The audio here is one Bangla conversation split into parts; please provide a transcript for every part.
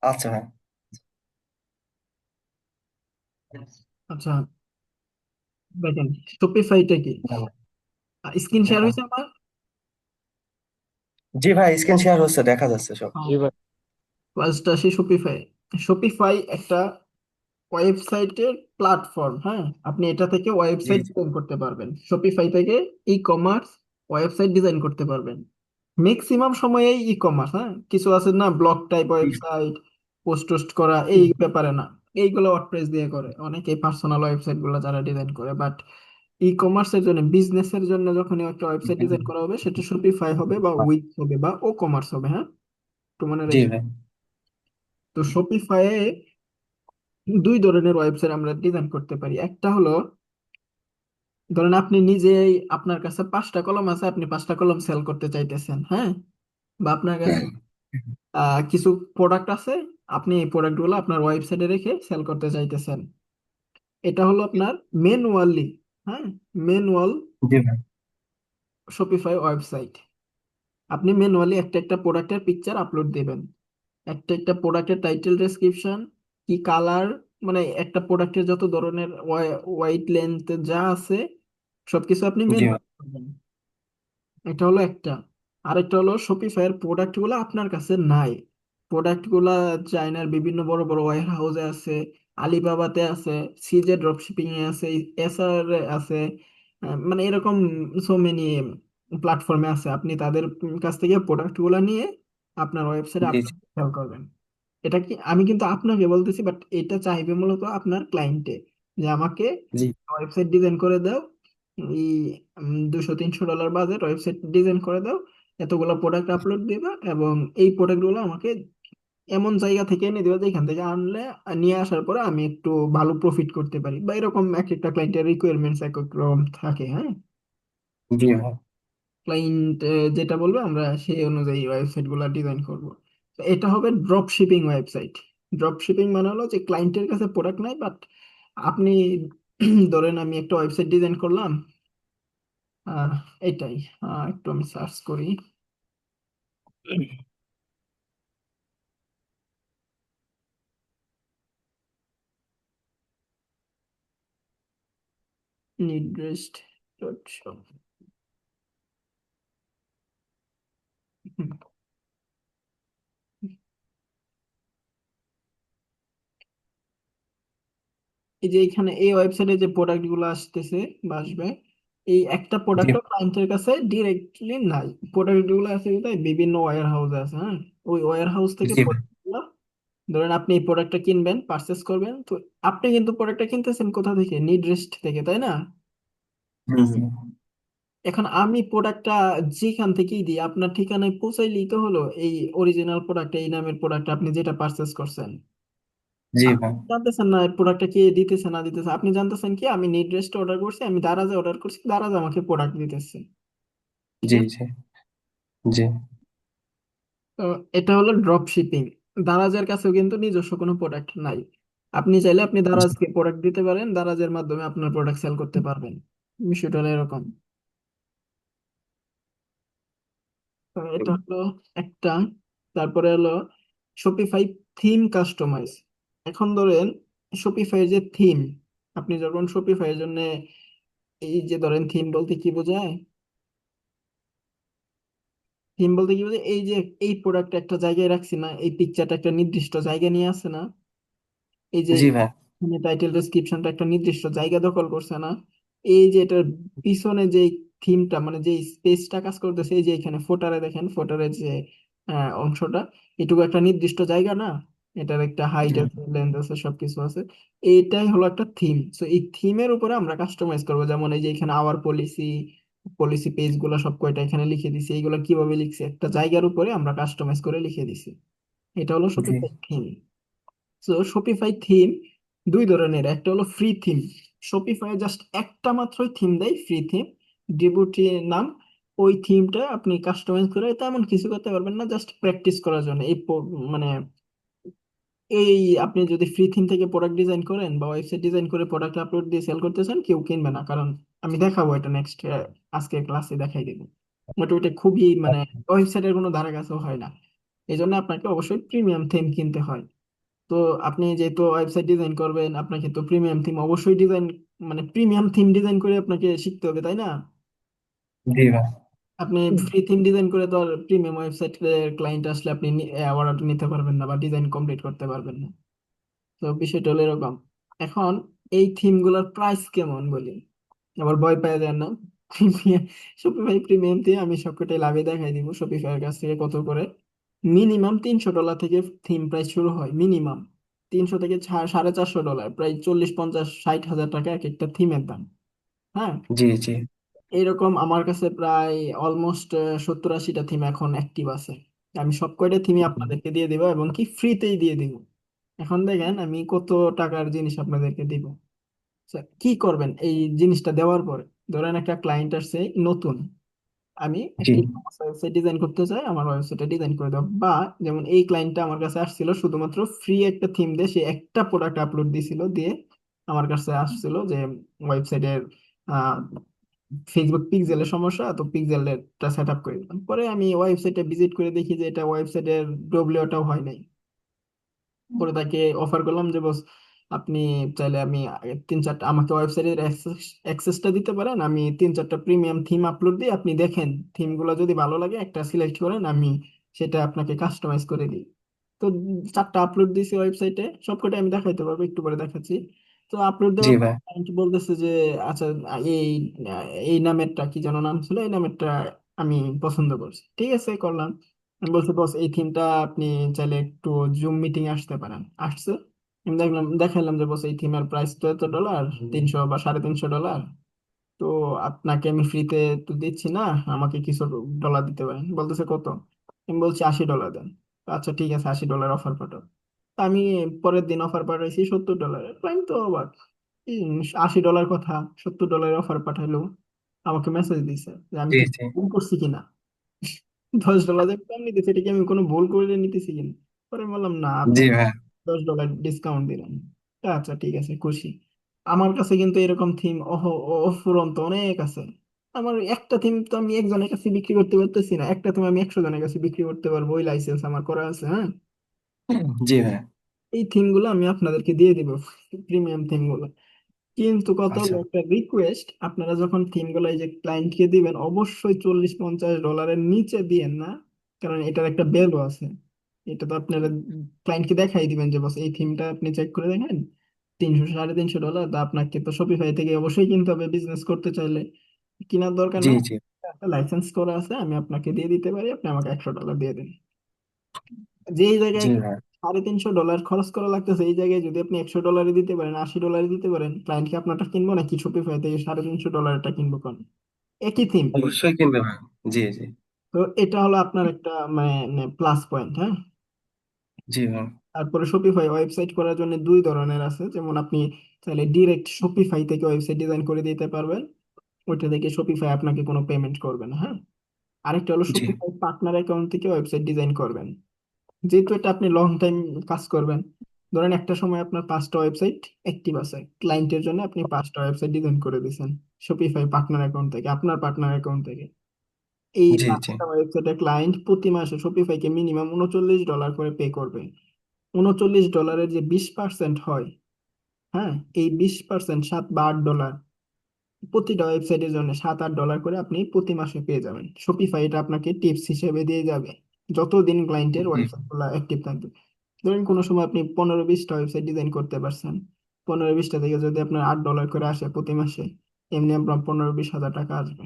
আচ্ছা ভাই। আচ্ছা, দেখেন শপিফাইটা কি। ভালো। স্ক্রিন শেয়ার হ্যাঁ। হয়েছে আমার। জি ভাই, স্ক্রিন শেয়ার হচ্ছে, দেখা যাচ্ছে সব। ফার্স্ট আসি শপিফাই। শপিফাই একটা ওয়েবসাইটের প্ল্যাটফর্ম, হ্যাঁ। আপনি এটা থেকে জি ওয়েবসাইট জি ডিজাইন করতে পারবেন, শপিফাই থেকে ই কমার্স ওয়েবসাইট ডিজাইন করতে পারবেন। ম্যাক্সিমাম সময়ে ই কমার্স, হ্যাঁ, কিছু আছে না ব্লগ টাইপ জি ওয়েবসাইট, পোস্ট টোস্ট করা এই ব্যাপারে না। এইগুলো ওয়ার্ডপ্রেস দিয়ে করে অনেকে, পার্সোনাল ওয়েবসাইট গুলো যারা ডিজাইন করে। বাট ই কমার্সের জন্য, বিজনেসের জন্য যখন একটা ওয়েবসাইট ডিজাইন করা হবে, সেটা শপিফাই হবে বা উইক্স হবে বা ও কমার্স হবে, হ্যাঁ। তো মনে জি রেখে, ভাই। তো শপিফাই দুই ধরনের ওয়েবসাইট আমরা ডিজাইন করতে পারি। একটা হলো, ধরেন আপনি নিজেই, আপনার কাছে 5টা কলম আছে, আপনি 5টা কলম সেল করতে চাইতেছেন, হ্যাঁ। বা আপনার কাছে কিছু প্রোডাক্ট আছে, আপনি এই প্রোডাক্ট গুলো আপনার ওয়েবসাইটে রেখে সেল করতে চাইতেছেন। এটা হলো আপনার ম্যানুয়ালি, হ্যাঁ, ম্যানুয়াল জি ভাই। Shopify website. আপনি ম্যানুয়ালি একটা একটা প্রোডাক্টের পিকচার আপলোড দিবেন, একটা একটা প্রোডাক্টের টাইটেল, ডেসক্রিপশন, কি কালার, মানে একটা প্রোডাক্টের যত ধরনের ওয়াইট লেন্থ যা আছে সবকিছু আপনি জি ভাই। ম্যানুয়ালি করবেন। এটা হলো একটা। আরেকটা হলো শপিফাইয়ের প্রোডাক্ট গুলো আপনার কাছে নাই, প্রোডাক্ট গুলা চায়নার বিভিন্ন বড় বড় ওয়্যার হাউসে আছে, আলিবাবাতে আছে, সিজে ড্রপশিপিং এ আছে, এসআর এ আছে, মানে এরকম সো মেনি প্ল্যাটফর্মে আছে। আপনি তাদের কাছ থেকে প্রোডাক্ট গুলা নিয়ে আপনার ওয়েবসাইটে জি জি আপলোড সেল করবেন। এটা কি আমি কিন্তু আপনাকে বলতেছি, বাট এটা চাইবে মূলত আপনার ক্লায়েন্টে, যে আমাকে জি ওয়েবসাইট ডিজাইন করে দাও, এই $200-300 বাজেট, ওয়েবসাইট ডিজাইন করে দাও, এতগুলো প্রোডাক্ট আপলোড দিবা, এবং এই প্রোডাক্ট গুলো আমাকে এমন জায়গা থেকে এনে দিবা যেখান থেকে আনলে, নিয়ে আসার পরে আমি একটু ভালো প্রফিট করতে পারি, বা এরকম এক একটা ক্লায়েন্টের রিকোয়ারমেন্টস এক এক রকম থাকে, হ্যাঁ। জি ভাই। ক্লায়েন্ট যেটা বলবে আমরা সেই অনুযায়ী ওয়েবসাইট গুলো ডিজাইন করব। তো এটা হবে drop shipping website. Drop shipping মানে হলো যে ক্লায়েন্টের কাছে প্রোডাক্ট নাই, বাট আপনি ধরেন আমি একটা ওয়েবসাইট ডিজাইন করলাম, আহ, এটাই, একটু আমি সার্চ করি, নিডরেস্ট ডট শপ। এই যে এখানে এই ওয়েবসাইটে যে প্রোডাক্ট গুলো আসতেছে বা আসবে, এই একটা জি প্রোডাক্টও ক্লায়েন্টের কাছে ডিরেক্টলি নাই। প্রোডাক্ট গুলো আছে কোথায়, বিভিন্ন ওয়্যার হাউসে আছে, হ্যাঁ। ওই ওয়্যার হাউস থেকে জি ভাই। product গুলো, ধরেন আপনি এই প্রোডাক্টটা কিনবেন, পারচেস করবেন, তো আপনি কিন্তু প্রোডাক্টটা কিনতেছেন কোথা থেকে, নিডরেস্ট থেকে, তাই না। হুম হুম। এখন আমি প্রোডাক্টটা যেখান থেকেই দিই আপনার ঠিকানায় পৌঁছাইলেই তো হলো, এই অরিজিনাল প্রোডাক্ট, এই নামের প্রোডাক্ট আপনি যেটা পারচেস করছেন। জি আপনি ভাই। জানতেছেন না প্রোডাক্টটা কে দিতেছে না দিতেছে, আপনি জানতেছেন কি আমি নিডরেস্টে অর্ডার করছি, আমি দারাজে অর্ডার করছি, দারাজ আমাকে প্রোডাক্ট দিতেছে, ঠিক জি আছে। জি জি তো এটা হলো ড্রপ শিপিং। দারাজের কাছেও কিন্তু নিজস্ব কোনো প্রোডাক্ট নাই, আপনি চাইলে আপনি জি দারাজকে প্রোডাক্ট দিতে পারেন, দারাজের মাধ্যমে আপনার প্রোডাক্ট সেল করতে পারবেন। বিষয়টা হলো এরকম। তো এটা হলো একটা। তারপরে হলো শপিফাই থিম কাস্টমাইজ। এখন ধরেন শপিফাই যে থিম, আপনি যখন শপিফাই এর জন্য, এই যে ধরেন থিম বলতে কি বোঝায়, থিম বলতে কি বোঝায়, এই যে এই প্রোডাক্ট একটা জায়গায় রাখছি না, এই পিকচারটা একটা নির্দিষ্ট জায়গা নিয়ে আসছে না, এই যে জি ভাই। টাইটেল ডেসক্রিপশনটা একটা নির্দিষ্ট জায়গা দখল করছে না, এই যে এটার পিছনে যে থিমটা, মানে যে স্পেসটা কাজ করতেছে, এই যে এখানে ফোটারে দেখেন, ফোটারের যে অংশটা, এটুকু একটা নির্দিষ্ট জায়গা না, এটার একটা হাইট হুম। আছে, লেন্থ আছে, সবকিছু আছে। এইটাই হলো একটা থিম। তো এই থিমের উপরে আমরা কাস্টমাইজ করবো, যেমন এই যে এখানে আওয়ার পলিসি, পলিসি পেজ গুলো সব কয়টা এখানে লিখে দিছি, এইগুলো কিভাবে লিখছি একটা জায়গার উপরে আমরা কাস্টমাইজ করে লিখে দিছি। এটা হলো জি শপিফাই থিম। তো শপিফাই থিম দুই ধরনের, একটা হলো ফ্রি থিম। শপিফাই জাস্ট একটা মাত্রই থিম দেয়, ফ্রি থিম, ডিভোটি নাম। ওই থিমটা আপনি কাস্টমাইজ করে তেমন কিছু করতে পারবেন না, জাস্ট প্র্যাকটিস করার জন্য। মানে এই আপনি যদি ফ্রি থিম থেকে প্রোডাক্ট ডিজাইন করেন বা ওয়েবসাইট ডিজাইন করে প্রোডাক্ট আপলোড দিয়ে সেল করতেছেন, কেউ কিনবে না, কারণ আমি দেখাবো এটা নেক্সট, আজকের ক্লাসে দেখাই দেবো। মোটামুটি খুবই মানে ওয়েবসাইটের কোনো ধারে কাছেও হয় না। এই জন্য আপনাকে অবশ্যই প্রিমিয়াম থিম কিনতে হয়। তো আপনি যেহেতু ওয়েবসাইট ডিজাইন করবেন, আপনাকে তো প্রিমিয়াম থিম অবশ্যই ডিজাইন, মানে প্রিমিয়াম থিম ডিজাইন করে আপনাকে শিখতে হবে, তাই না? জি ভাই। আপনি ফ্রি থিম ডিজাইন করে তো আর প্রিমিয়াম ওয়েবসাইট ক্লায়েন্ট আসলে আপনি অর্ডার নিতে পারবেন না বা ডিজাইন কমপ্লিট করতে পারবেন না। তো বিষয়টা হলো এরকম। এখন এই থিম গুলার প্রাইস কেমন বলি, আবার ভয় পেয়ে যায় না। প্রিমিয়াম, শপিফাই প্রিমিয়াম দিয়ে আমি সবকটাই লাভে দেখাই দিব। শপিফাইয়ের কাছ থেকে কত করে, মিনিমাম $300 থেকে থিম প্রাইস শুরু হয়, মিনিমাম 300 থেকে $450, প্রায় 40, 50, 60 হাজার টাকা এক একটা থিমের দাম। হ্যাঁ, জি জি। এরকম আমার কাছে প্রায় অলমোস্ট 70-80টা থিম এখন অ্যাক্টিভ আছে। আমি সব কয়টা থিমই আপনাদেরকে দিয়ে দিব এবং কি ফ্রিতেই দিয়ে দিব। এখন দেখেন আমি কত টাকার জিনিস আপনাদেরকে দিব। আচ্ছা, কি করবেন এই জিনিসটা দেওয়ার পরে? ধরেন একটা ক্লায়েন্ট আসছে নতুন, আমি জি একটা ওয়েবসাইট ডিজাইন করতে চাই, আমার ওয়েবসাইটটা ডিজাইন করে দাও। বা যেমন এই ক্লায়েন্টটা আমার কাছে আসছিল শুধুমাত্র ফ্রি একটা থিম দিয়ে, সে একটা প্রোডাক্ট আপলোড দিছিল, দিয়ে আমার কাছে আসছিল যে ওয়েবসাইটের ফেসবুক পিক্সেলের সমস্যা, তো পিক্সেলটা সেট আপ করে দিলাম। পরে আমি ওয়েবসাইটে ভিজিট করে দেখি যে এটা ওয়েবসাইটের ডব্লিউটাও হয় নাই। পরে তাকে অফার করলাম যে বস, আপনি চাইলে আমি 3-4টা আমাকে ওয়েবসাইটের অ্যাক্সেসটা দিতে পারেন, আমি 3-4টা প্রিমিয়াম থিম আপলোড দিই, আপনি দেখেন থিমগুলো যদি ভালো লাগে একটা সিলেক্ট করেন, আমি সেটা আপনাকে কাস্টমাইজ করে দিই। তো 4টা আপলোড দিয়েছি ওয়েবসাইটে, সবকটা আমি দেখাইতে পারবো, একটু পরে দেখাচ্ছি। তো আপলোড জি দেওয়ার পর ভাই। client বলতেছে যে আচ্ছা, এই এই নামেরটা কি যেন নাম ছিল, এই নামেরটা আমি পছন্দ করছি, ঠিক আছে করলাম। আমি বলছি বস এই থিমটা আপনি চাইলে একটু জুম মিটিং আসতে পারেন। আসছে, আমি দেখাইলাম যে বস এই থিমের প্রাইস তো $এত, 300 বা $350। তো আপনাকে আমি ফ্রিতে তো দিচ্ছি না, আমাকে কিছু ডলার দিতে পারেন। বলতেছে কত? আমি বলছি $80 দেন। তো আচ্ছা ঠিক আছে, $80 অফার পাঠাও। তা আমি পরের দিন অফার পাঠাইছি $70। ক্লায়েন্ট তো অবাক, $80 কথা, $70 অফার পাঠাইলো। আমাকে মেসেজ দিছে যে আমি জি কি জি। ভুল করছি কিনা, $10 যে কম নিতেছে, এটা কি আমি কোনো ভুল করে নিতেছি কিনা। পরে আমি বললাম না, আপনি জি ভাই। $10 ডিসকাউন্ট দিলেন। তা আচ্ছা ঠিক আছে, খুশি। আমার কাছে কিন্তু এরকম থিম অফুরন্ত অনেক আছে। আমার একটা থিম তো আমি একজনের কাছে বিক্রি করতে পারতেছি না, একটা থিম আমি 100 জনের কাছে বিক্রি করতে পারবো, ওই লাইসেন্স আমার করা আছে। হ্যাঁ, জি ভাই। এই থিম গুলো আমি আপনাদেরকে দিয়ে দিব, প্রিমিয়াম থিম গুলো। কিন্তু কত হলো আচ্ছা। একটা রিকোয়েস্ট, আপনারা যখন থিম গুলো এই যে ক্লায়েন্টকে দিবেন, অবশ্যই $40-50 নিচে দিয়েন না। কারণ এটার একটা ভ্যালু আছে। এটা তো আপনারা ক্লায়েন্টকে দেখাই দিবেন যে বস এই থিমটা আপনি চেক করে দেখেন, 300, $350, তা আপনাকে তো শপিফাই থেকে অবশ্যই কিনতে হবে বিজনেস করতে চাইলে। কেনার দরকার জি নাই, জি। একটা লাইসেন্স করা আছে, আমি আপনাকে দিয়ে দিতে পারি, আপনি আমাকে $100 দিয়ে দেন। যেই জায়গায় জি ভাই। $350 খরচ করা লাগতেছে, এই জায়গায় যদি আপনি $100 দিতে পারেন, $80 দিতে পারেন, ক্লায়েন্ট কি আপনারটা কিনবো নাকি শপিফাই থেকে $350 কিনবো? কোন একই থিম। অবশ্যই কিনবে ভাই। জি জি। তো এটা হলো আপনার একটা মানে প্লাস পয়েন্ট। হ্যাঁ, জি ভাই। তারপরে শপিফাই ওয়েবসাইট করার জন্য দুই ধরনের আছে, যেমন আপনি চাইলে ডিরেক্ট শপিফাই থেকে ওয়েবসাইট ডিজাইন করে দিতে পারবেন, ওইটা থেকে শপিফাই আপনাকে কোনো পেমেন্ট করবে না। হ্যাঁ, আরেকটা হলো জি শপিফাই পার্টনার অ্যাকাউন্ট থেকে ওয়েবসাইট ডিজাইন করবেন। যেহেতু এটা আপনি লং টাইম কাজ করবেন, ধরেন একটা সময় আপনার 5টা ওয়েবসাইট অ্যাক্টিভ আছে, ক্লায়েন্টের জন্য আপনি 5টা ওয়েবসাইট ডিজাইন করে দিয়েছেন শপিফাই পার্টনার অ্যাকাউন্ট থেকে, আপনার পার্টনার অ্যাকাউন্ট থেকে। এই জি। জি 5টা ওয়েবসাইটে ক্লায়েন্ট প্রতি মাসে শপিফাইকে মিনিমাম $39 করে পে করবে। $39 যে 20% হয়, হ্যাঁ, এই 20% $7 বা $8, প্রতিটা ওয়েবসাইটের জন্য $7-8 করে আপনি প্রতি মাসে পেয়ে যাবেন। শপিফাই এটা আপনাকে টিপস হিসেবে দিয়ে যাবে যতদিন ক্লায়েন্টের জি। ওয়েবসাইট গুলো অ্যাক্টিভ থাকবে। ধরেন কোনো সময় আপনি 15-20টা ওয়েবসাইট ডিজাইন করতে পারছেন, 15-20টা থেকে যদি আপনার $8 করে আসে প্রতি মাসে, এমনি আপনার 15-20 হাজার টাকা আসবে।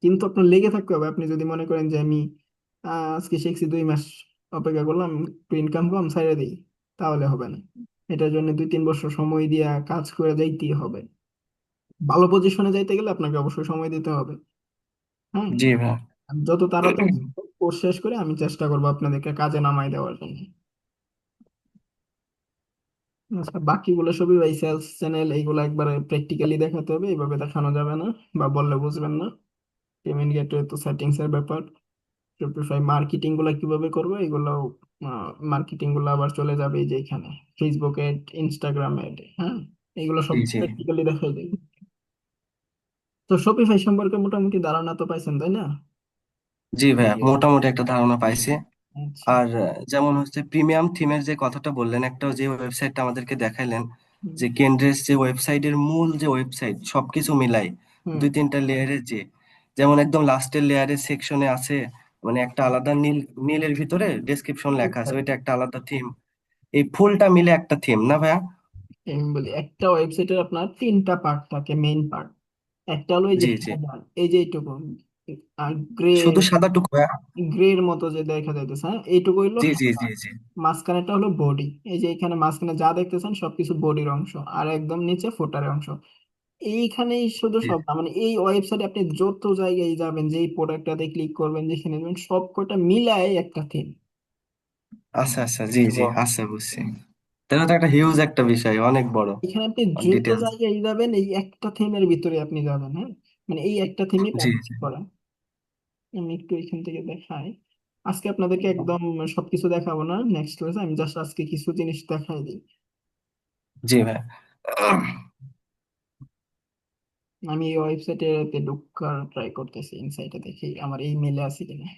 কিন্তু আপনার লেগে থাকতে হবে। আপনি যদি মনে করেন যে আমি আজকে শিখছি 2 মাস অপেক্ষা করলাম, একটু ইনকাম কম ছাইড়া দিই, তাহলে হবে না। এটার জন্য 2-3 বছর সময় দিয়ে কাজ করে যাইতেই হবে। ভালো পজিশনে যাইতে গেলে আপনাকে অবশ্যই সময় দিতে হবে। হ্যাঁ, জি ভাই। আর যত তাড়াতাড়ি কোর্স শেষ করে আমি চেষ্টা করবো আপনাদেরকে কাজে নামাই দেওয়ার জন্য। আচ্ছা, বাকিগুলো সবই ভাই সেলস চ্যানেল, এইগুলো একবারে প্র্যাকটিক্যালি দেখাতে হবে, এইভাবে দেখানো যাবে না বা বললে বুঝবেন না। পেমেন্ট গেটওয়ে তো সেটিংস এর ব্যাপার। শপিফাই মার্কেটিং গুলা কিভাবে করবো এগুলো, মার্কেটিং গুলো আবার চলে যাবে এই যে এখানে, ফেসবুক এড, ইনস্টাগ্রাম এড। হ্যাঁ, এগুলো সব জি জি। প্র্যাকটিক্যালি দেখাই দেবে। তো শপিফাই সম্পর্কে মোটামুটি ধারণা তো পাইছেন, তাই না? জি ভাইয়া, মোটামুটি একটা ধারণা পাইছি। আচ্ছা। আর যেমন হচ্ছে প্রিমিয়াম থিমের যে কথাটা বললেন, একটা যে ওয়েবসাইটটা আমাদেরকে দেখাইলেন, হুম যে কেন্দ্রের যে ওয়েবসাইটের মূল যে ওয়েবসাইট সবকিছু মিলাই হুম। 2-3টা লেয়ারের যে, যেমন একদম লাস্টের লেয়ারের সেকশনে আছে মানে একটা আলাদা নীল, নীলের ভিতরে ডেসক্রিপশন লেখা আছে, ওইটা একটা আলাদা থিম। এই ফুলটা মিলে একটা থিম না ভাইয়া? আমি বলি একটা ওয়েবসাইটের আপনার তিনটা পার্ট থাকে, মেইন পার্ট। একটা হলো এই যে জি জি। হেডার, এই যে এইটুকু আর গ্রে, শুধু সাদাটুকু ভাইয়া? গ্রের মতো যে দেখা যাইতেছে, হ্যাঁ এইটুকু হইলো জি জি জি হেডার। জি। মাঝখানেটা হলো বডি, এই যে এখানে মাঝখানে যা দেখতেছেন সবকিছু বডির অংশ, আর একদম নিচে ফুটারের অংশ। এইখানেই শুধু জি। সব না, মানে এই ওয়েবসাইটে আপনি যত জায়গায় যাবেন, যেই প্রোডাক্টটাতে ক্লিক করবেন, যেখানে যাবেন, সব কটা মিলায় একটা থিম। আচ্ছা আচ্ছা, জি জি, আচ্ছা বুঝছি। তাহলে তো একটা হিউজ একটা বিষয়, অনেক বড় এখানে আপনি যত ডিটেলস। জায়গায় যাবেন এই একটা থিমের ভিতরে আপনি যাবেন, হ্যাঁ, মানে এই একটা থিমই জি ব্যবহার জি। করা। আমি একটু এখান থেকে দেখাই। আজকে আপনাদেরকে একদম সবকিছু দেখাবো না, নেক্সট ক্লাসে আমি জাস্ট আজকে কিছু জিনিস দেখাই দিই। জি ভাই। আমি এই ওয়েবসাইটে ঢোকার ট্রাই করতেছি, ইনসাইটে দেখি আমার এই মেলে আছে কিনা।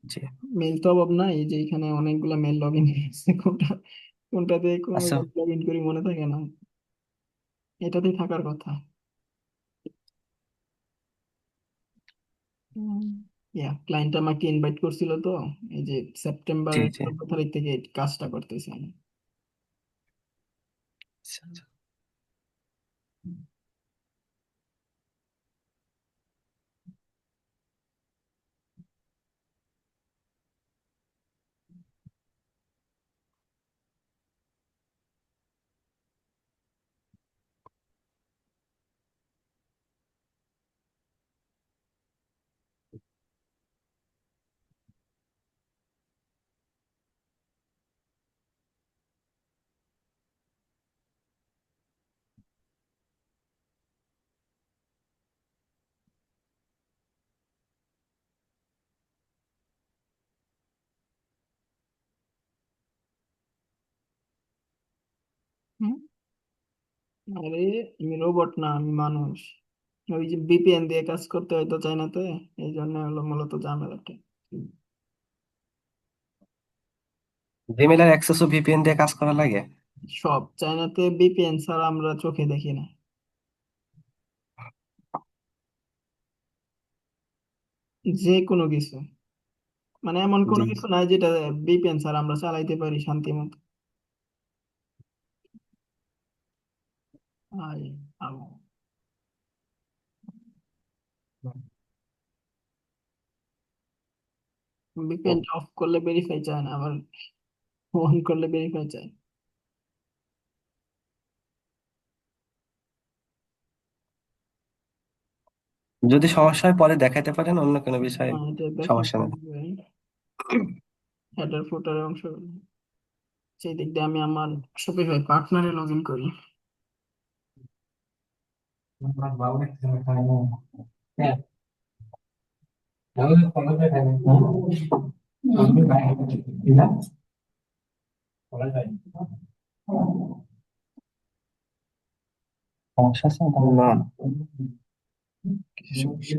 জি। মেল তো অভাব নাই, এই যে এখানে অনেকগুলো মেল লগ ইন আছে, কোনটা কোনটাতে কোন আচ্ছা। লগ ইন করি মনে থাকে না। এটাতেই থাকার কথা। ইয়া, ক্লায়েন্ট আমাকে ইনভাইট করছিল তো, এই যে জি সেপ্টেম্বরের জি। 14 তারিখ থেকে এই কাজটা করতেছি আমি। আচ্ছা, আচ্ছা। হুম? আরে আমি রোবট না, আমি মানুষ। ওই যে ভিপিএন দিয়ে কাজ করতে হয়তো চাইনাতে, এই জন্য হলো মূলত ঝামেলাটা। জিমেলের অ্যাক্সেসও ভিপিএন দিয়ে কাজ করা লাগে? সব চাইনাতে ভিপিএন ছাড়া আমরা চোখে দেখি না, যে কোনো কিছু। মানে এমন কোনো জি। কিছু নাই যেটা ভিপিএন ছাড়া আমরা চালাইতে পারি শান্তি মতো। I Allah. ভিপিএন অফ করলে ভেরিফাই চায় না, আবার অন করলে ভেরিফাই চায়। যদি সমস্যা হয় পরে দেখাতে পারেন, অন্য কোনো বিষয়ে এটা সমস্যা দেখাইতে নেই। হবে। হেডার ফুটারের অংশ, সেই দিক দিয়ে আমি আমার শপিফাই পার্টনারে লগ ইন করি। সমস্যা আছে না? কিছু সমস্যা?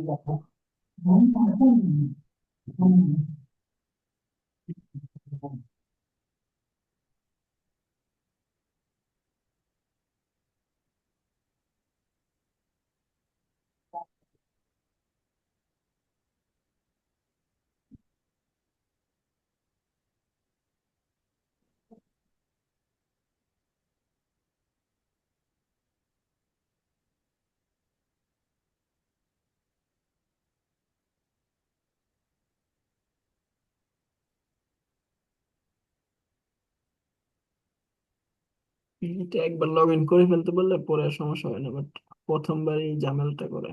এটা একবার লগ ইন করে ফেলতে বললে পরে আর সমস্যা হয় না, বাট প্রথমবারই এই ঝামেলাটা করে।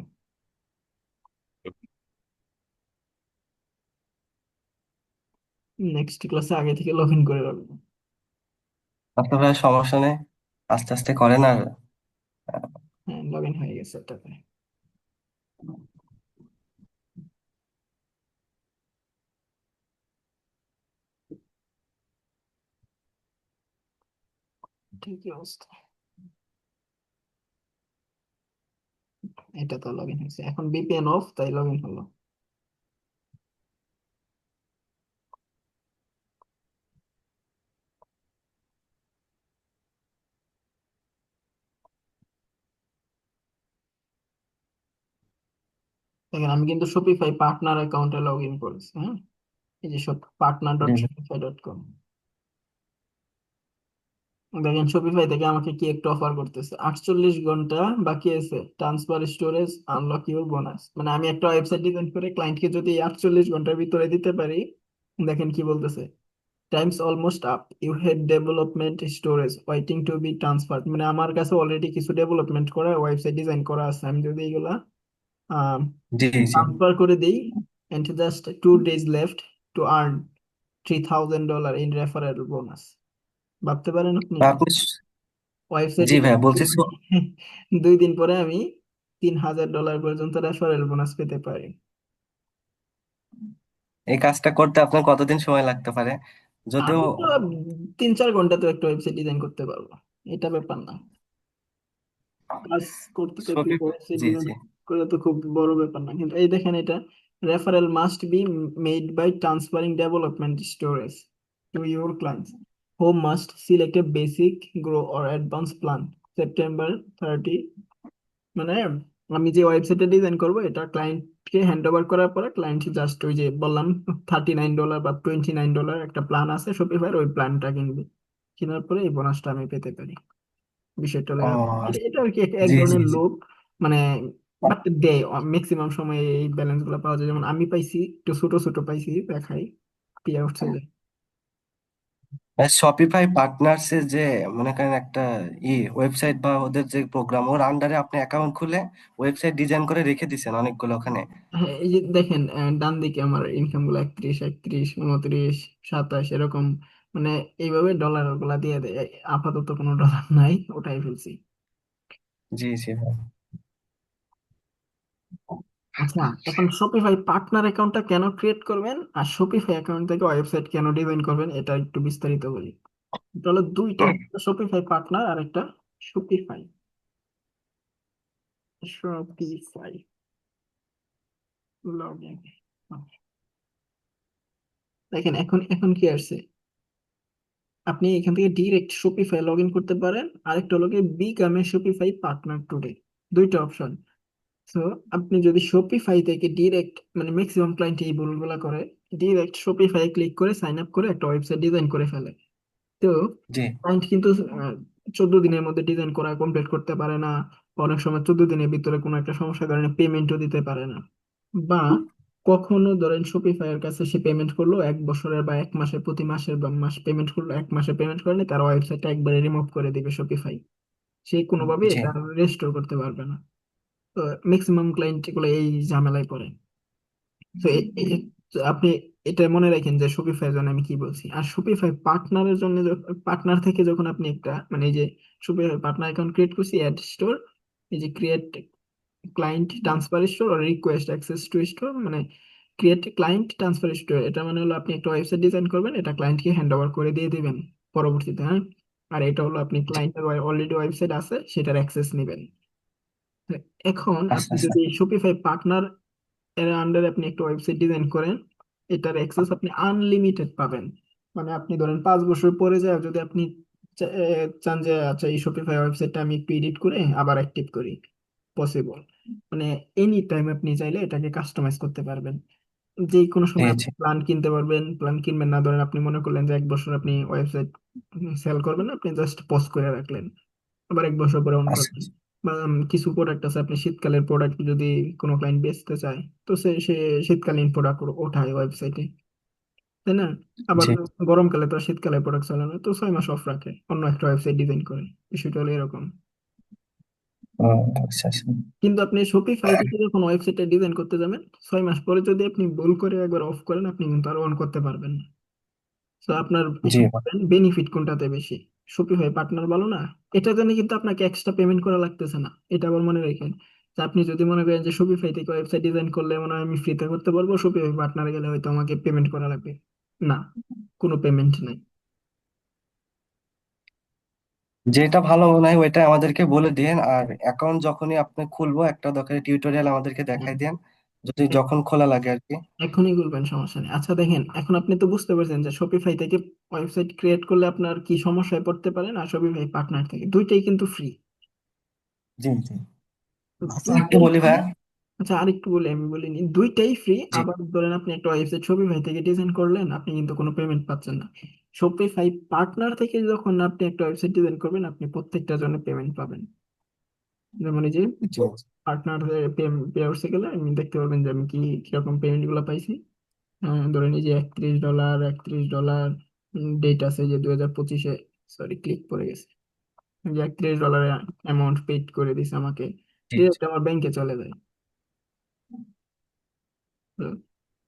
নেক্সট ক্লাসে আগে থেকে লগ ইন করে রাখবো। আচ্ছা ভাই, সমস্যা নেই, আস্তে আস্তে করেন। আর হ্যাঁ, লগ ইন হয়ে গেছে এটাতে। ঠিকই অবস্থা। এটা তো লগ ইন হয়েছে, এখন ভিপিএন অফ, তাই লগ ইন হলো। দেখেন আমি কিন্তু শপিফাই পার্টনার অ্যাকাউন্টে লগ ইন করেছি, হ্যাঁ। এই যে সব পার্টনার ডট জি শপিফাই ডট কম। দেখেন শপিফাই থেকে আমাকে কি একটা অফার করতেছে, 48 ঘন্টা বাকি আছে, transfer storage, unlock your bonus. মানে আমি একটা ওয়েবসাইট ডিজাইন করে ক্লায়েন্টকে যদি 48 ঘন্টার ভিতরে দিতে পারি, দেখেন কি বলতেছে, times almost up, you have development storage waiting to be transferred. মানে আমার কাছে অলরেডি কিছু ডেভেলপমেন্ট করা ওয়েবসাইট ডিজাইন করা আছে, আমি যদি এগুলা জি জি। ট্রান্সফার করে দিই, and just 2 days left to earn $3,000 in referral bonus. ভাবতে পারেন আপনি, আপনি ওয়েবসাইট জি ডিজাইন ভাইয়া বলছি 2 দিন পরে আমি $3,000 পর্যন্ত রেফারেল বোনাস পেতে পারি। এই কাজটা করতে আপনার কতদিন সময় লাগতে পারে? যদিও আমি তো 3-4 ঘন্টা তো একটা ওয়েবসাইট ডিজাইন করতে পারবো, এটা ব্যাপার না। কাজ করতে করতে শফি ওয়েবসাইট জি ডিজাইন জি। করে তো খুব বড় ব্যাপার না, কিন্তু এই দেখেন এটা, referral must be made by transferring development storage to your clients, home must select a basic, grow or advance plan, September 30। মানে আমি যে ওয়েবসাইটটা ডিজাইন করব এটা ক্লায়েন্টকে হ্যান্ড ওভার করার পরে ক্লায়েন্ট জাস্ট ওই যে বললাম $39 বা $29 একটা প্ল্যান আছে শপিফাইয়ের, ওই প্ল্যানটা কিনবে, কেনার পরে এই বোনাসটা আমি পেতে পারি। বিষয়টা হলো ও এরকম। এটা এটা আর কি এক এক জি জি ধরনের জি। লোক, মানে বাট দেয় ম্যাক্সিমাম সময় এই ব্যালেন্স গুলো পাওয়া যায়। যেমন আমি পাইছি একটু ছোট ছোট পাইছি, দেখাই পিয়া উঠছে যে। শপিফাই পার্টনার্স এর যে মনে করেন একটা ওয়েবসাইট বা ওদের যে প্রোগ্রাম, ওর আন্ডারে আপনি অ্যাকাউন্ট খুলে ওয়েবসাইট ডিজাইন করে রেখে দিছেন অনেকগুলো ওখানে। হ্যাঁ এই যে দেখেন ডান দিকে আমার ইনকাম গুলো 31, 31, 29, 27 এরকম, মানে এইভাবে ডলার গুলা দিয়ে দেয়। আপাতত কোনো ডলার নাই, ওটাই ফেলছি। জি জি ভাই। আচ্ছা, এখন শপিফাই পার্টনার অ্যাকাউন্টটা কেন ক্রিয়েট করবেন আর শপিফাই অ্যাকাউন্ট থেকে ওয়েবসাইট কেন ডিজাইন করবেন, এটা একটু বিস্তারিত বলি। এটা হলো দুইটা, একটা শপিফাই পার্টনার আর একটা শপিফাই। শপিফাই লগ ইন, দেখেন এখন এখন কি আসছে, আপনি এখান থেকে ডিরেক্ট শপিফাই লগ ইন করতে পারেন, আরেকটা হলো become a Shopify partner today, দুইটা অপশন। তো আপনি যদি শপিফাই থেকে ডিরেক্ট, মানে ম্যাক্সিমাম ক্লায়েন্ট এই ভুলগুলা করে, ডিরেক্ট শপিফাই ক্লিক করে সাইন আপ করে একটা ওয়েবসাইট ডিজাইন করে ফেলে। তো জি ক্লায়েন্ট কিন্তু 14 দিনের মধ্যে ডিজাইন করা কমপ্লিট করতে পারে না, অনেক সময় 14 দিনের ভিতরে কোনো একটা সমস্যার কারণে পেমেন্টও দিতে পারে না, বা কখনো ধরেন শপিফাই এর কাছে সে পেমেন্ট করলো 1 বছরের বা 1 মাসের, প্রতি মাসের বা মাস পেমেন্ট করলো, 1 মাসে পেমেন্ট করলে তার ওয়েবসাইটটা একবারে রিমুভ করে দিবে শপিফাই, সে কোনোভাবে জি। এটা রেস্টোর করতে পারবে না। তো ম্যাক্সিমাম ক্লায়েন্ট এগুলো এই ঝামেলায় পড়ে। তো তো আপনি এটা মনে রাখেন যে শপিফাই জন্য আমি কি বলছি। আর শপিফাই পার্টনারের জন্য, পার্টনার থেকে যখন আপনি একটা, মানে এই যে শপিফাই পার্টনার অ্যাকাউন্ট ক্রিয়েট করছি, অ্যাড স্টোর, এই যে ক্রিয়েট ক্লায়েন্ট ট্রান্সফার স্টোর আর রিকোয়েস্ট অ্যাক্সেস টু স্টোর, মানে ক্রিয়েট ক্লায়েন্ট ট্রান্সফার স্টোর, এটা মানে হলো আপনি একটা ওয়েবসাইট ডিজাইন করবেন, এটা ক্লায়েন্টকে হ্যান্ড ওভার করে দিয়ে দিবেন পরবর্তীতে, হ্যাঁ। আর এটা হলো আপনি ক্লায়েন্টের অলরেডি ওয়েবসাইট আছে সেটার অ্যাক্সেস নেবেন। এখন আচ্ছা আপনি আচ্ছা। যদি শপিফাই পার্টনার এর আন্ডারে আপনি একটা ওয়েবসাইট ডিজাইন করেন, এটার অ্যাক্সেস আপনি আনলিমিটেড পাবেন। মানে আপনি ধরেন 5 বছর পরে যায় যদি আপনি চান যে আচ্ছা এই শপিফাই ওয়েবসাইটটা আমি একটু এডিট করে আবার অ্যাক্টিভ করি, পসিবল। মানে এনি টাইম আপনি চাইলে এটাকে কাস্টমাইজ করতে পারবেন, যে কোনো জি সময় আপনি জি। প্ল্যান কিনতে পারবেন, প্ল্যান কিনবেন না, ধরেন আপনি মনে করলেন যে 1 বছর আপনি ওয়েবসাইট সেল করবেন না, আপনি জাস্ট পজ করে রাখলেন, আবার 1 বছর পরে অন আচ্ছা করবেন। আচ্ছা। বা কিছু প্রোডাক্ট আছে, আপনি শীতকালের প্রোডাক্ট যদি কোনো ক্লায়েন্ট বেচতে চায়, তো সে সে শীতকালীন প্রোডাক্ট ওঠায় ওয়েবসাইটে, তাই না? আবার জি। গরমকালে তো আর শীতকালে প্রোডাক্ট চলে না, তো 6 মাস অফ রাখে, অন্য একটা ওয়েবসাইট ডিজাইন করে। বিষয়টা হলো এরকম। ও আচ্ছা আচ্ছা। কিন্তু আপনি শপিফাই থেকে যখন ওয়েবসাইটটা ডিজাইন করতে যাবেন, 6 মাস পরে যদি আপনি ভুল করে একবার অফ করেন, আপনি কিন্তু আর অন করতে পারবেন না। তো আপনার জি এখন ভাই। বেনিফিট কোনটাতে বেশি, শপিফাই পার্টনার ভালো না? এটার জন্য কিন্তু আপনাকে এক্সট্রা পেমেন্ট করা লাগতেছে না, এটা আবার মনে রাখেন। যে আপনি যদি মনে করেন যে শপিফাই থেকে ওয়েবসাইট ডিজাইন করলে মনে হয় আমি ফ্রিতে করতে পারবো, শপিফাই পার্টনারে গেলে হয়তো আমাকে পেমেন্ট করা লাগবে, না, কোনো পেমেন্ট নাই। যেটা ভালো মনে হয় ওইটা আমাদেরকে বলে দিন, আর অ্যাকাউন্ট যখনই আপনি খুলবো একটা দরকারি টিউটোরিয়াল আমাদেরকে হ্যাঁ, দেখাই দেন, যদি যখন খোলা লাগে আর কি। এখনই বলবেন, সমস্যা নেই। আচ্ছা দেখেন, এখন আপনি তো বুঝতে পারছেন যে শপিফাই থেকে ওয়েবসাইট ক্রিয়েট করলে আপনার কি সমস্যায় পড়তে পারেন, আর শপিফাই পার্টনার থেকে দুইটাই কিন্তু ফ্রি। জি জি। তো আচ্ছা একটু দুইটাই বলি ফ্রি। ভাইয়া, আচ্ছা, আরেকটু বলি, আমি বলিনি, দুইটাই ফ্রি। জি আবার ধরেন আপনি একটা ওয়েবসাইট শপিফাই থেকে ডিজাইন করলেন, আপনি কিন্তু কোনো পেমেন্ট পাচ্ছেন না। শপিফাই পার্টনার থেকে যখন আপনি একটা ওয়েবসাইট ডিজাইন করবেন, আপনি প্রত্যেকটার জন্য পেমেন্ট পাবেন। যেমন এই যে জি পার্টনার পে আউটসে গেলে আমি দেখতে পারবেন যে আমি কি কিরকম পেমেন্ট গুলো পাইছি। ধরেন এই যে $31, ডেট আছে যে 2025-এ, সরি ক্লিক পড়ে গেছে, এই যে $31 অ্যামাউন্ট পেড করে দিছে আমাকে, জি জি ডিরেক্ট আমার ব্যাংকে চলে যায়। তো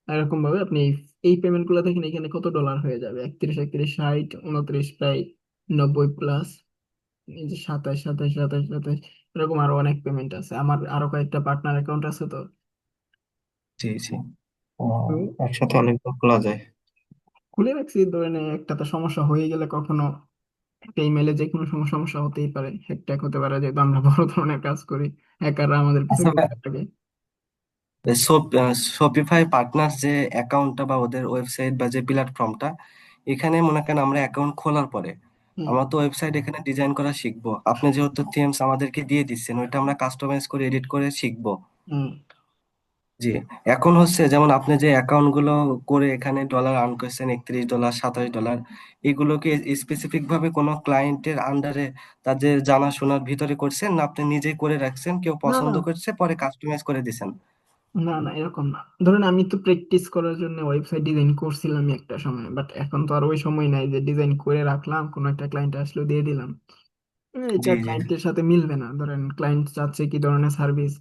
এরকম ভাবে আপনি এই পেমেন্ট গুলো দেখেন এখানে কত ডলার হয়ে যাবে: 31, 31, 60, 29, প্রায় 90 প্লাস, এই যে 27, 27, 27, 27, এরকম আরো অনেক পেমেন্ট আছে। আমার আরো কয়েকটা পার্টনার অ্যাকাউন্ট আছে, তো জি জি। তো একসাথে অনেকগুলো খোলা যায়। খুলে রাখছি। ধরেন একটাতে সমস্যা হয়ে গেলে কখনো একটা ইমেলে যে কোনো সময় সমস্যা হতেই পারে, হ্যাক হতে পারে, যেহেতু আমরা বড় ধরনের কাজ করি, হ্যাকাররা আমাদের আচ্ছা পিছনে ভাই, থাকে। শপিফাই পার্টনার যে অ্যাকাউন্টটা বা ওদের ওয়েবসাইট বা যে প্ল্যাটফর্মটা, এখানে মনে করেন আমরা অ্যাকাউন্ট খোলার পরে হুম, আমরা তো ওয়েবসাইট এখানে ডিজাইন করা শিখবো। আপনি যেহেতু থিমস আমাদেরকে দিয়ে দিচ্ছেন, ওইটা আমরা কাস্টমাইজ করে এডিট করে শিখবো। হুম। জি। এখন হচ্ছে যেমন আপনি যে অ্যাকাউন্ট গুলো করে এখানে ডলার আর্ন করছেন, $31, $27, এগুলোকে স্পেসিফিক ভাবে কোনো ক্লায়েন্টের আন্ডারে তাদের জানাশোনার ভিতরে করছেন, না আপনি নিজেই করে রাখছেন, কেউ না, পছন্দ না, করছে পরে কাস্টমাইজ করে দিছেন? না, না, এরকম না। ধরেন আমি তো প্র্যাকটিস করার জন্য ওয়েবসাইট ডিজাইন করছিলাম একটা সময়, বাট এখন তো আর ওই সময় নাই যে ডিজাইন করে রাখলাম, কোনো একটা ক্লায়েন্ট আসলো দিয়ে দিলাম। এটা জি জি ক্লায়েন্টের সাথে মিলবে না। ধরেন ক্লায়েন্ট চাচ্ছে কি ধরনের সার্ভিস,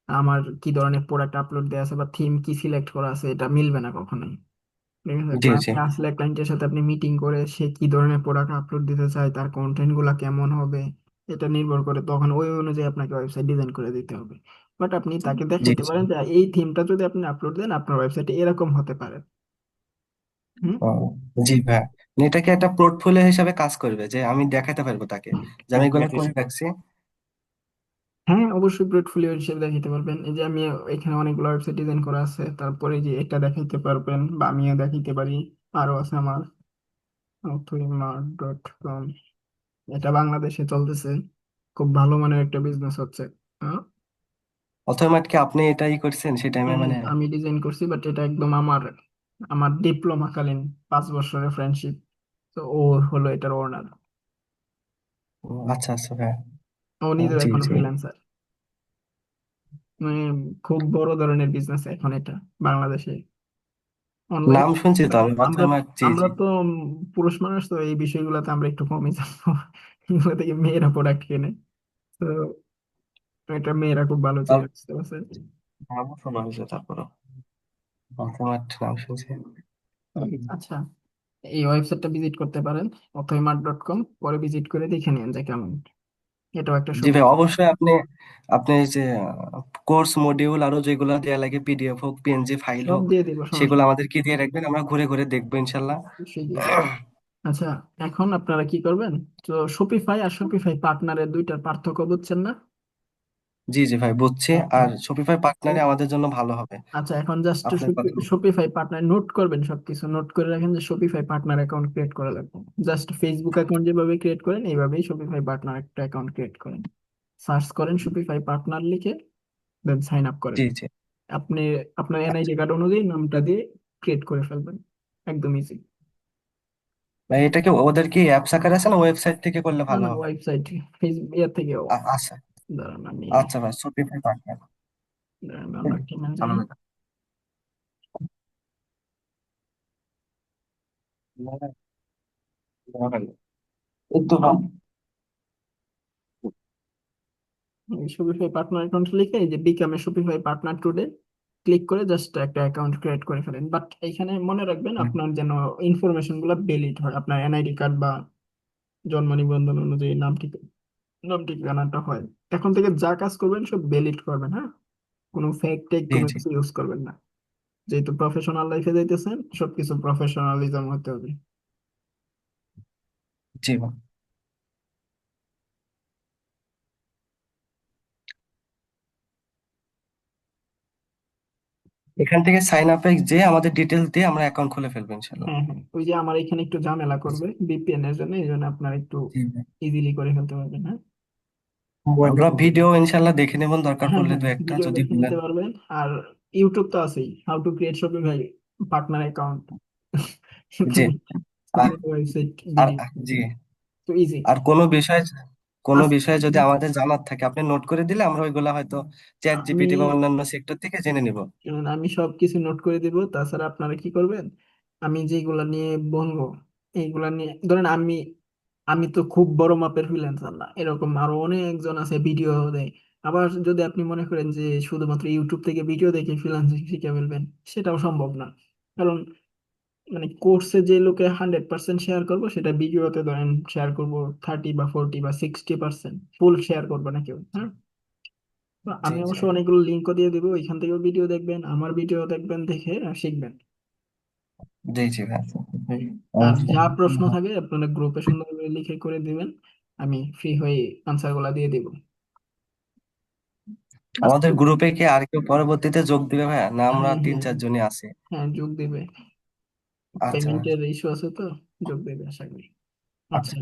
আমার কি ধরনের প্রোডাক্ট আপলোড দেওয়া আছে বা থিম কি সিলেক্ট করা আছে, এটা মিলবে না কখনোই। ঠিক আছে, জি জি ক্লায়েন্ট আসলে ক্লায়েন্টের সাথে আপনি মিটিং করে সে কি ধরনের প্রোডাক্ট আপলোড দিতে চায়, তার কন্টেন্ট গুলা কেমন হবে, এটা নির্ভর করে, তখন ওই অনুযায়ী আপনাকে ওয়েবসাইট ডিজাইন করে দিতে হবে। বাট আপনি তাকে জি দেখাইতে জি। পারেন যে এই থিমটা যদি আপনি আপলোড দেন, আপনার ওয়েবসাইটে এরকম হতে পারে। হুম। ও, জি ভাই। মানে এটা কি একটা পোর্টফোলিও হিসাবে কাজ করবে, যে আমি দেখাতে পারবো তাকে যে আমি এগুলো করে রাখছি? হ্যাঁ, অবশ্যই পোর্টফোলিও হিসেবে দেখাইতে পারবেন। এই যে আমি এখানে অনেকগুলো ওয়েবসাইট ডিজাইন করা আছে, তারপরে যে এটা দেখাইতে পারবেন, বা আমিও দেখাইতে পারি। আরো আছে আমার authorymart.com, এটা বাংলাদেশে চলতেছে, খুব ভালো মানের একটা বিজনেস হচ্ছে। হ্যাঁ, অথবা কি আপনি এটাই করছেন সেই টাইমে হ্যাঁ, মানে? আমি ডিজাইন করছি, বাট এটা একদম আমার আমার ডিপ্লোমা কালীন 5 বছরের ফ্রেন্ডশিপ। তো ও হলো এটার ওনার। ও, আচ্ছা আচ্ছা ভাই। ও নিজেও জি এখন জি। ফ্রিল্যান্সার। মানে খুব বড় ধরনের বিজনেস এখন এটা বাংলাদেশে, অনলাইন। নাম শুনছি তো আমি, আমরা অথবা জি আমরা জি। তো পুরুষ মানুষ, তো এই বিষয়গুলোতে আমরা একটু কমই জানবো। এগুলো থেকে মেয়েরা প্রোডাক্ট কেনে, তো এটা মেয়েরা খুব ভালো তার চিনে, বুঝতে পারছেন? নামও শোনা হয়েছে তারপরে, অথবা নাম শুনছি। আচ্ছা, এই ওয়েবসাইটটা ভিজিট করতে পারেন, অথইমার্ট.কম, পরে ভিজিট করে দেখে নিন যে কেমন। এটাও একটা জি সুবিধা। ভাই, অবশ্যই আপনি আপনি এই যে কোর্স মডিউল আরো যেগুলো দেয়া লাগে, পিডিএফ হোক পিএনজি ফাইল সব হোক, দিয়ে দিব, সমস্যা সেগুলো নেই, আমাদেরকে দিয়ে রাখবেন, আমরা ঘুরে ঘুরে দেখবো ইনশাল্লাহ। অবশ্যই দিয়ে দিব। আচ্ছা, এখন আপনারা কি করবেন? তো শপিফাই আর শপিফাই পার্টনারের দুইটার পার্থক্য বুঝছেন না? জি জি ভাই, বুঝছি। আর এখন শপিফাই পার্টনারে আমাদের জন্য ভালো হবে। আচ্ছা, এখন জাস্ট আপনার কথা। শপিফাই পার্টনার নোট করবেন, সবকিছু নোট করে রাখেন যে শপিফাই পার্টনার অ্যাকাউন্ট ক্রিয়েট করা লাগবে। জাস্ট ফেসবুক অ্যাকাউন্ট যেভাবে ক্রিয়েট করেন, এইভাবেই শপিফাই পার্টনার একটা অ্যাকাউন্ট ক্রিয়েট করেন। সার্চ করেন শপিফাই পার্টনার লিখে, দেন সাইন আপ করেন। জি জি। আপনি আপনার আচ্ছা এনআইডি কার্ড অনুযায়ী নামটা দিয়ে ক্রিয়েট করে ফেলবেন, একদম ইজি। ভাই, এটা কি ওদের কি অ্যাপস আকারে আছে, না ওয়েবসাইট থেকে করলে না, ভালো না, হবে? ওয়েবসাইট, ফেসবুক ইয়ার থেকেও। আচ্ছা দাঁড়ান আমি, আচ্ছা ভাই, শপিফাই পার্টনার। দাঁড়ান আমরা কিনে যাই। ভালো লাগে এই তো ভাই। শপিফাই পার্টনার অ্যাকাউন্ট লিখে এই যে বিকামে শপিফাই পার্টনার টুডে ক্লিক করে জাস্ট একটা অ্যাকাউন্ট ক্রিয়েট করে ফেলেন। বাট এখানে মনে রাখবেন হুম, আপনার যেন ইনফরমেশন গুলো ভ্যালিড হয়, আপনার এনআইডি কার্ড বা জন্ম নিবন্ধন অনুযায়ী নাম ঠিকানাটা হয়। এখন থেকে যা কাজ করবেন সব ভ্যালিড করবেন, হ্যাঁ, কোনো ফেক টেক জি কোনো জি কিছু ইউজ করবেন না। যেহেতু প্রফেশনাল লাইফে যাইতেছেন, সবকিছু প্রফেশনালিজম হতে হবে। জি ভাই। এখান থেকে সাইন আপে যে আমাদের ডিটেলস দিয়ে আমরা অ্যাকাউন্ট খুলে ফেলবো ইনশাল্লাহ। হ্যাঁ, হ্যাঁ, ওই যে আমার এখানে একটু ঝামেলা করবে ভিপিএন এর জন্য, এই জন্য আপনার একটু জি ভাই। ইজিলি করে ফেলতে পারবেন, হ্যাঁ। আমরা ভিডিও ইনশাল্লাহ দেখে নেব, দরকার হ্যাঁ পড়লে হ্যাঁ, দু একটা ভিডিও যদি দেখে বলেন। নিতে পারবেন। আর ইউটিউব তো আছেই, how to create Shopify partner account. জি। এখানে আর ওয়েবসাইট আর ভিডিও, জি, তো ইজি। আর কোনো আচ্ছা, বিষয় যদি আমাদের জানার থাকে আপনি নোট করে দিলে আমরা ওইগুলা হয়তো চ্যাট আমি জিপিটি বা অন্যান্য সেক্টর থেকে জেনে নিব। আমি সবকিছু নোট করে দিব। তাছাড়া আপনারা কি করবেন, আমি যেগুলা নিয়ে বলবো এইগুলা নিয়ে, ধরেন আমি আমি তো খুব বড় মাপের ফ্রিল্যান্সার না, এরকম আরো অনেকজন আছে ভিডিও দেয়। আবার যদি আপনি মনে করেন যে শুধুমাত্র ইউটিউব থেকে ভিডিও দেখে ফ্রিল্যান্সিং শিখে ফেলবেন, সেটাও সম্ভব না। কারণ মানে কোর্সে যে লোকে 100% শেয়ার করবো, সেটা ভিডিওতে ধরেন শেয়ার করবো 30 বা 40 বা 60%, ফুল শেয়ার করবো না কেউ, হ্যাঁ। তো জি আমি জি। অবশ্য অনেকগুলো লিঙ্কও দিয়ে দেবো, ওইখান থেকেও ভিডিও দেখবেন, আমার ভিডিও দেখবেন, দেখে শিখবেন। জি জি ভাই। আর অবশ্যই। যা প্রশ্ন থাকে আপনারা গ্রুপে সুন্দর করে লিখে করে দিবেন, আমি ফ্রি হয়ে আনসার গুলা দিয়ে দিব। আমাদের আজকে, গ্রুপে কি আর কেউ পরবর্তীতে যোগ দিবে ভাইয়া, না আমরা হ্যাঁ তিন হ্যাঁ, চারজনই আছি? হ্যাঁ যোগ দিবে। আচ্ছা পেমেন্টের ইস্যু আছে তো, যোগ দেবে আশা করি। আচ্ছা।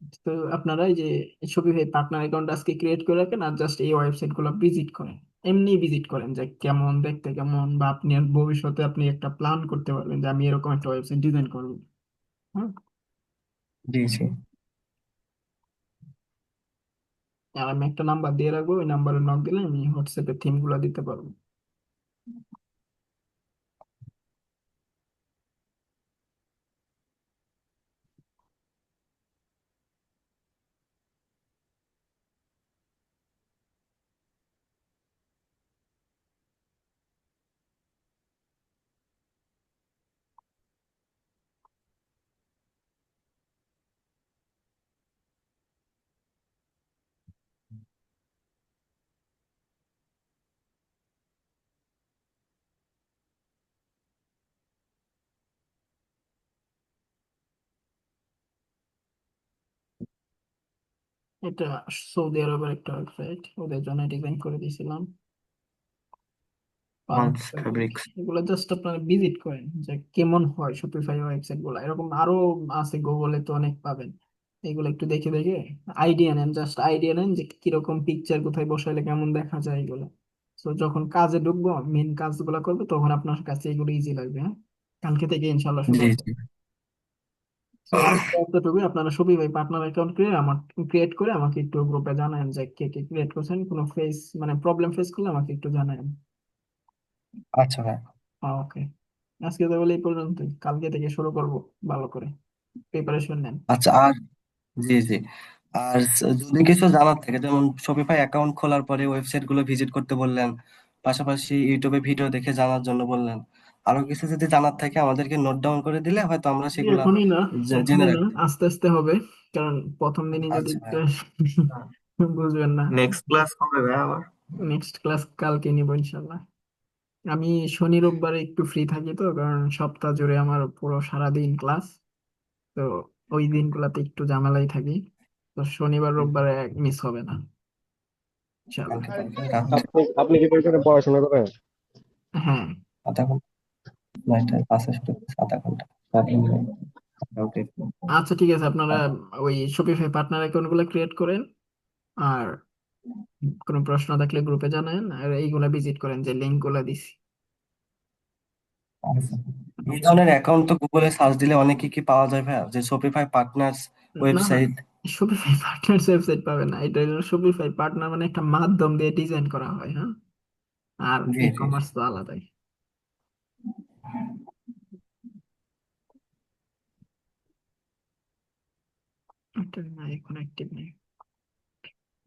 আচ্ছা, তো আপনারা এই যে শপিফাই পার্টনার অ্যাকাউন্ট আজকে ক্রিয়েট করে রাখেন, আর জাস্ট এই ওয়েবসাইট গুলো ভিজিট করেন। এমনি ভিজিট করেন যে কেমন দেখতে, কেমন, বা আপনি আর ভবিষ্যতে আপনি একটা প্ল্যান করতে পারবেন যে আমি এরকম একটা ওয়েবসাইট ডিজাইন করবো। হ্যাঁ, জি জি। আর আমি একটা নাম্বার দিয়ে রাখবো, ওই নাম্বারে নক দিলে আমি হোয়াটসঅ্যাপে থিম গুলা দিতে পারবো। এটা সৌদি আরবের একটা ওয়েবসাইট, ওদের জন্য ডিজাইন করে দিয়েছিলাম। পাম্প পাঁচ ফেব্রিক, ফেব্রিক্স। এগুলো জাস্ট আপনারা ভিজিট করেন যে কেমন হয় শপিফাই ওয়েবসাইট গুলো। এরকম আরো আছে, গুগলে তো অনেক পাবেন। এগুলো একটু দেখে দেখে আইডিয়া নেন, জাস্ট আইডিয়া নেন যে কিরকম পিকচার কোথায় বসাইলে কেমন দেখা যায় এগুলো। তো যখন কাজে ঢুকবো, মেন কাজগুলো করবো, তখন আপনার কাছে এগুলো ইজি লাগবে, হ্যাঁ। কালকে থেকে ইনশাল্লাহ শুরু জি হবে। জি। তো আজকে এতটুকুই, আপনারা শপিফাই পার্টনার অ্যাকাউন্ট ক্রিয়েট করে আমাকে একটু গ্রুপে জানান যে কে কে ক্রিয়েট করছেন, কোনো ফেস মানে প্রবলেম ফেস করলে আমাকে একটু জানান। আচ্ছা ভাই। ওকে, আজকে তাহলে এই পর্যন্ত, কালকে থেকে শুরু করব ভালো করে, প্রিপারেশন নেন। আচ্ছা আর জি জি। আর যদি কিছু জানার থাকে, যেমন শপিফাই অ্যাকাউন্ট খোলার পরে ওয়েবসাইট গুলো ভিজিট করতে বললেন, পাশাপাশি ইউটিউবে ভিডিও দেখে জানার জন্য বললেন, আরো কিছু যদি জানার থাকে আমাদেরকে নোট ডাউন করে দিলে হয়তো আমরা সেগুলা এখনই না, জেনে এখনই না, রাখতাম। আস্তে আস্তে হবে। কারণ প্রথম দিনই যদি আচ্ছা ভাই। বুঝবেন না। নেক্সট ক্লাস কবে ভাই আবার? নেক্সট ক্লাস কালকে নিব ইনশাল্লাহ। আমি শনি রোববারে একটু ফ্রি থাকি, তো কারণ সপ্তাহ জুড়ে আমার পুরো সারাদিন ক্লাস। তো ওই দিনগুলোতে একটু ঝামেলাই থাকি। তো শনিবার রোববারে মিস হবে না ইনশাল্লাহ। কালকে তাহলে রাখছি। আপনি আপনি কি বলছেন পড়াশোনা করেন? হ্যাঁ, আধা ঘন্টা, 9টায় ক্লাসে শুরু করছি, আধা ঘন্টা। ওকে। আচ্ছা ঠিক আছে, আপনারা ওই শপিফাই পার্টনার অ্যাকাউন্ট গুলো ক্রিয়েট করেন। আর কোনো প্রশ্ন থাকলে গ্রুপে জানান, আর এইগুলা ভিজিট করেন যে লিঙ্ক গুলা দিছি। আচ্ছা। এই ওকে, ধরনের অ্যাকাউন্ট তো গুগলে সার্চ দিলে অনেক কি কি পাওয়া যায় ভাইয়া, যে শপিফাই পার্টনার্স না না, ওয়েবসাইট। শপিফাই পার্টনার ওয়েবসাইট পাবেন না, এটা হলো শপিফাই পার্টনার মানে একটা মাধ্যম দিয়ে ডিজাইন করা হয়, হ্যাঁ। আর জি ই জি। কমার্স তো আলাদাই। এটা না, এখন অ্যাক্টিভ নেই।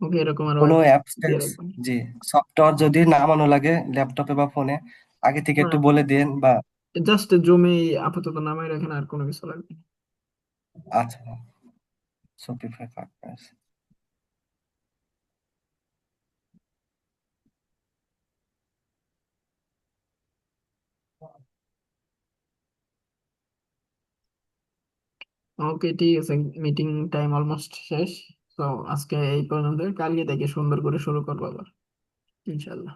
ওকে, এরকম আরো কোনো website অ্যাপস দিয়ে ট্যাপস, রাখবেন। জি, সফটওয়্যার যদি নামানো লাগে ল্যাপটপে বা ফোনে আগে থেকে একটু বলে দিন বা। জাস্ট জমি আপাতত নামাই রাখেন, আর কোনো কিছু লাগবে না। আচ্ছা, শপিফাই পার্টনার্স। ওকে ঠিক আছে, মিটিং টাইম অলমোস্ট শেষ। তো আজকে এই পর্যন্ত, কালকে থেকে সুন্দর করে শুরু করবো আবার ইনশাল্লাহ।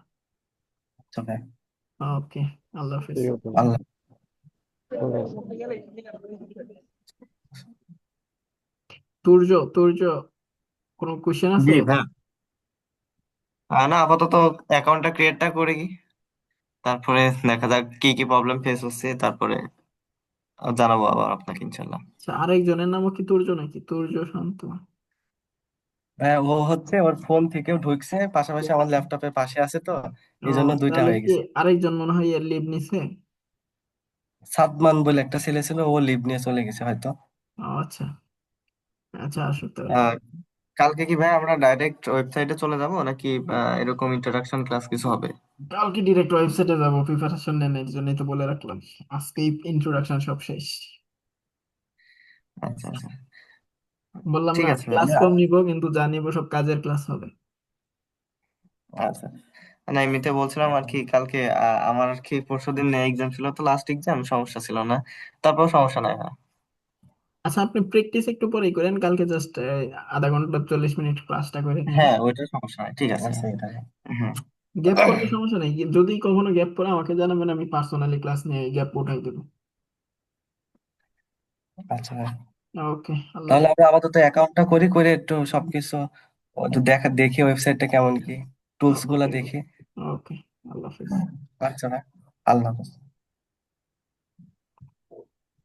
আচ্ছা ভাই। ওকে, আল্লাহ হাফিজ। ঠিক আছে। আল্লাহ। তুর্য, তুর্য, কোনো কোশ্চেন আছে? জি ভাই। না, আপাতত অ্যাকাউন্টটা ক্রিয়েটটা করে কি, তারপরে দেখা যাক কি কি প্রবলেম ফেস হচ্ছে, তারপরে জানাবো আবার আপনাকে ইনশাল্লাহ। আচ্ছা, আরেকজনের নামও কি তুর্য নাকি? তুর্য শান্ত। ও হচ্ছে ওর ফোন থেকেও ঢুকছে, পাশাপাশি আমার ল্যাপটপের পাশে আছে তো, ও, এই জন্য দুইটা তাহলে হয়ে কি গেছে। আরেকজন মনে হয় এর লিভ নিছে? সাদমান বলে একটা ছেলে ছিল, ও লিভ নিয়ে চলে গেছে হয়তো। ও আচ্ছা। আচ্ছা, আসো তাহলে। আহ, কালকে কি ভাই আমরা ডাইরেক্ট ওয়েবসাইটে চলে যাব নাকি এরকম ইন্ট্রোডাকশন ক্লাস কিছু হবে? কালকে ডিরেক্ট ওয়েবসাইটে যাবো, প্রিপারেশন নেন, এর জন্যই তো বলে রাখলাম। আজকেই ইন্ট্রোডাকশন সব শেষ। আচ্ছা আচ্ছা, বললাম ঠিক না, আছে ভাই। ক্লাস কম নিবো, কিন্তু যা নিবো সব কাজের ক্লাস হবে। আচ্ছা, না এমনিতে বলছিলাম আর কি, কালকে আমার আর কি পরশুদিন এক্সাম ছিল, তো লাস্ট এক্সাম, সমস্যা ছিল না, তারপর সমস্যা নাই। হ্যাঁ আচ্ছা, আপনি প্র্যাকটিস একটু পরেই করেন, কালকে জাস্ট আধা ঘন্টা 40 মিনিট ক্লাসটা করে নিন। হ্যাঁ, ওইটা সমস্যা নাই, ঠিক আছে। আচ্ছা এটা। হ্যাঁ গ্যাপ পড়লে সমস্যা নেই, যদি কখনো গ্যাপ পড়ে আমাকে জানাবেন, আমি পার্সোনালি ক্লাস নিয়ে গ্যাপ উঠাই দেবো। আচ্ছা, ওকে, আল্লাহ তাহলে হাফেজ। আমরা আপাতত অ্যাকাউন্টটা করি, করে একটু সবকিছু একটু দেখি ওয়েবসাইটটা কেমন কি, টুলস গুলা ওকে, দেখি। ওকে, আল্লাহ হাফেজ। আচ্ছা ভাই, আল্লাহ হাফেজ।